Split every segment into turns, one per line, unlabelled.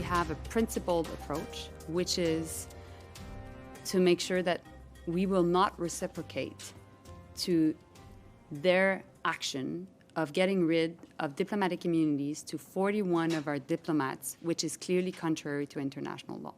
have a principled approach, which is to make sure that we will not reciprocate to their action of getting rid of diplomatic immunities to 41 of our diplomats, which is clearly contrary to international law.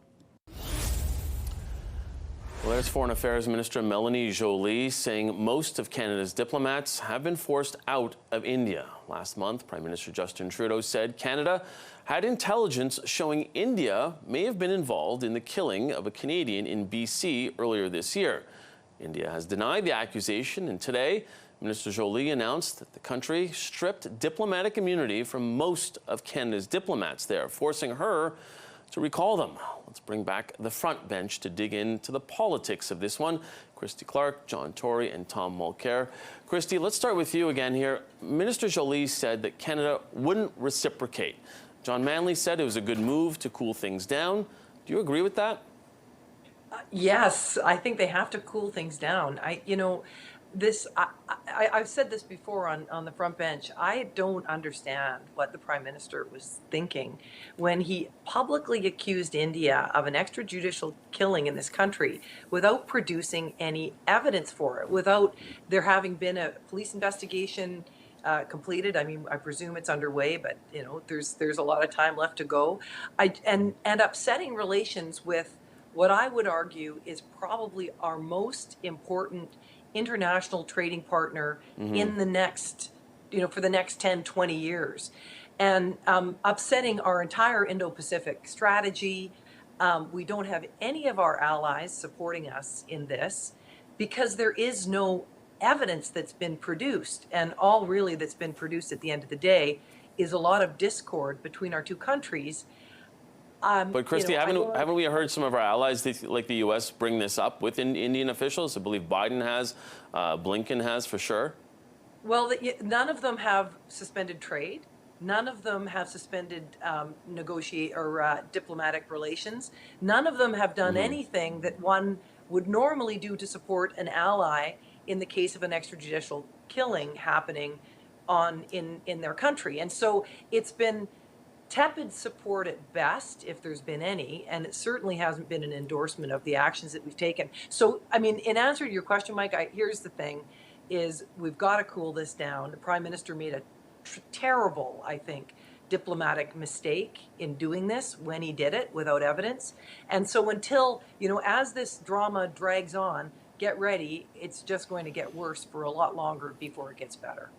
Well, there's Foreign Affairs Minister Mélanie Joly saying most of Canada's diplomats have been forced out of India. Last month, Prime Minister Justin Trudeau said Canada had intelligence showing India may have been involved in the killing of a Canadian in BC earlier this year. India has denied the accusation, and today, Minister Joly announced that the country stripped diplomatic immunity from most of Canada's diplomats there, forcing her to recall them. Let's bring back the front bench to dig into the politics of this one. Christy Clark, John Tory, and Tom Mulcair. Christy, let's start with you again here. Minister Joly said that Canada wouldn't reciprocate. John Manley said it was a good move to cool things down. Do you agree with that?
Yes, I think they have to cool things down. I've said this before on the front bench. I don't understand what the Prime Minister was thinking when he publicly accused India of an extrajudicial killing in this country without producing any evidence for it, without there having been a police investigation completed. I mean, I presume it's underway, but there's a lot of time left to go. And upsetting relations with what I would argue is probably our most important international trading partner in the next, for the next 10, 20 years. And upsetting our entire Indo-Pacific strategy. We don't have any of our allies supporting us in this because there is no evidence that's been produced. And all really that's been produced at the end of the day is a lot of discord between our two countries.
But Christy, haven't we heard some of our allies, like the U.S., bring this up with Indian officials? I believe Biden has, Blinken has for sure.
Well, none of them have suspended trade. None of them have suspended diplomatic relations. None of them have done anything that one would normally do to support an ally in the case of an extrajudicial killing happening in their country. And so it's been tepid support at best, if there's been any, and it certainly hasn't been an endorsement of the actions that we've taken. So, I mean, in answer to your question, Mike, here's the thing, is we've got to cool this down. The Prime Minister made a terrible, I think, diplomatic mistake in doing this when he did it without evidence. And so until, as this drama drags on, get ready, it's just going to get worse for a lot longer before it gets better.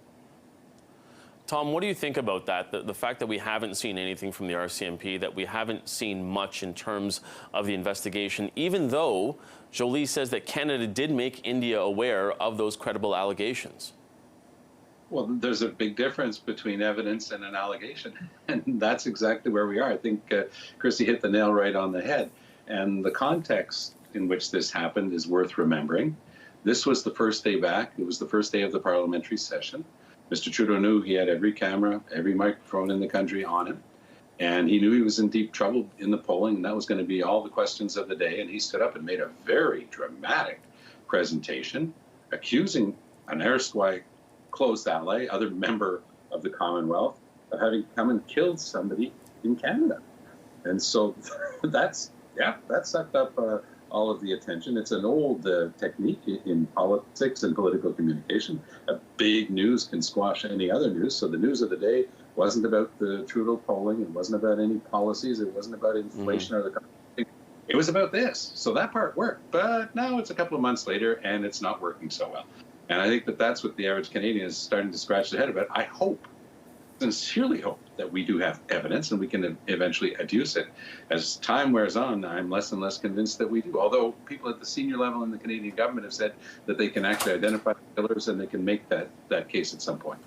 Tom, what do you think about that? The fact that we haven't seen anything from the RCMP, that we haven't seen much in terms of the investigation, even though Joly says that Canada did make India aware of those credible allegations.
Well, there's a big difference between evidence and an allegation, and that's exactly where we are. I think Christy hit the nail right on the head, and the context in which this happened is worth remembering. This was the first day back. It was the first day of the parliamentary session. Mr. Trudeau knew he had every camera, every microphone in the country on him, and he knew he was in deep trouble in the polling, and that was going to be all the questions of the day. And he stood up and made a very dramatic presentation accusing an erstwhile close ally, other member of the Commonwealth, of having come and killed somebody in Canada. And so that sucked up all of the attention. It's an old technique in politics and political communication. A big news can squash any other news. So the news of the day wasn't about the Trudeau polling. It wasn't about any policies. It wasn't about inflation or the. It was about this. So that part worked. But now it's a couple of months later, and it's not working so well. And I think that that's what the average Canadian is starting to scratch their head about. I sincerely hope that we do have evidence and we can eventually adduce it. As time wears on, I'm less and less convinced that we do. Although people at the senior level in the Canadian government have said that they can actually identify the killers and they can make that case at some point.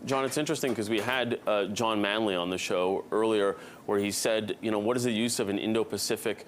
John, it's interesting because we had John Manley on the show earlier where he said, what is the use of an Indo-Pacific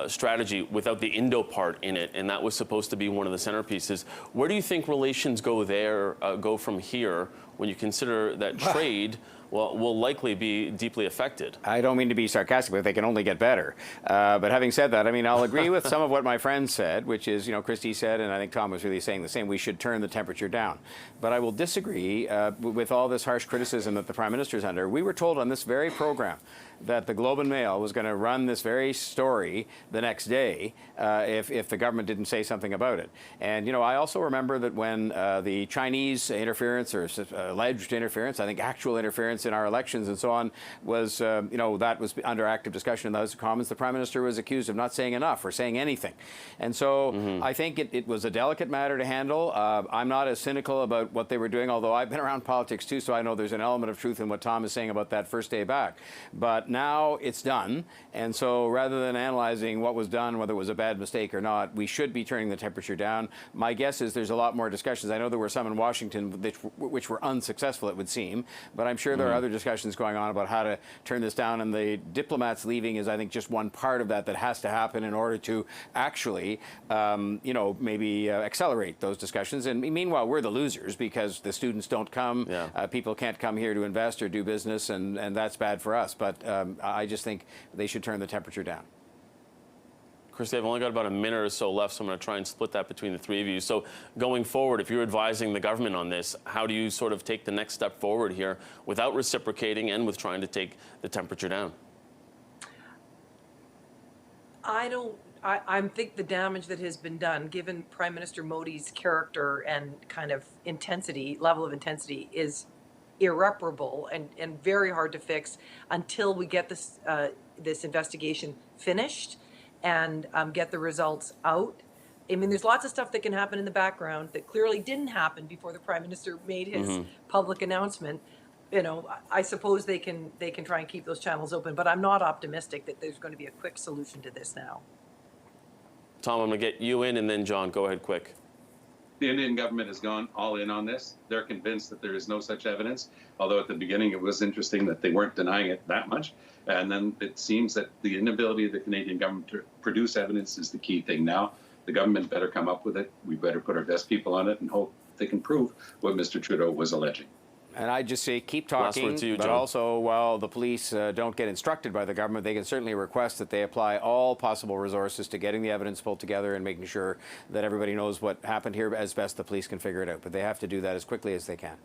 strategy without the Indo part in it? And that was supposed to be one of the centerpieces. Where do you think relations go from here when you consider that trade will likely be deeply affected.
I don't mean to be sarcastic, but they can only get better. But having said that, I mean, I'll agree with some of what my friend said, which is, Christy said, and I think Tom was really saying the same, we should turn the temperature down. But I will disagree with all this harsh criticism that the Prime Minister is under. We were told on this very program that the Globe and Mail was going to run this very story the next day if the government didn't say something about it. And, I also remember that when the Chinese interference or alleged interference, I think actual interference in our elections and so on was, that was under active discussion in the House of Commons, the Prime Minister was accused of not saying enough or saying anything. And so I think it was a delicate matter to handle. I'm not as cynical about what they were doing, although I've been around politics too, so I know there's an element of truth in what Tom is saying about that first day back. But now it's done, and so rather than analyzing what was done, whether it was a bad mistake or not, we should be turning the temperature down. My guess is there's a lot more discussions. I know there were some in Washington which were unsuccessful, it would seem, but I'm sure there are other discussions going on about how to turn this down, and the diplomats leaving is, I think, just one part of that has to happen in order to actually, maybe accelerate those discussions. And meanwhile, we're the losers because the students don't come, people can't come here to invest or do business, and that's bad for us. But I just think they should turn the temperature down.
Christy, I've only got about a minute or so left, so I'm going to try and split that between the three of you. So going forward, if you're advising the government on this, how do you sort of take the next step forward here without reciprocating and with trying to take the temperature down?
I think the damage that has been done, given Prime Minister Modi's character and kind of level of intensity, is irreparable and very hard to fix until we get this investigation finished and get the results out. I mean, there's lots of stuff that can happen in the background that clearly didn't happen before the Prime Minister made his public announcement. I suppose they can try and keep those channels open, but I'm not optimistic that there's going to be a quick solution to this now.
Tom, I'm going to get you in, and then John, go ahead quick.
The Indian government has gone all in on this. They're convinced that there is no such evidence, although at the beginning it was interesting that they weren't denying it that much. And then it seems that the inability of the Canadian government to produce evidence is the key thing now. The government better come up with it. We better put our best people on it and hope they can prove what Mr. Trudeau was alleging.
And I just say keep talking,
Last word to you,
but
John.
also while the police don't get instructed by the government, they can certainly request that they apply all possible resources to getting the evidence pulled together and making sure that everybody knows what happened here as best the police can figure it out. But they have to do that as quickly as they can.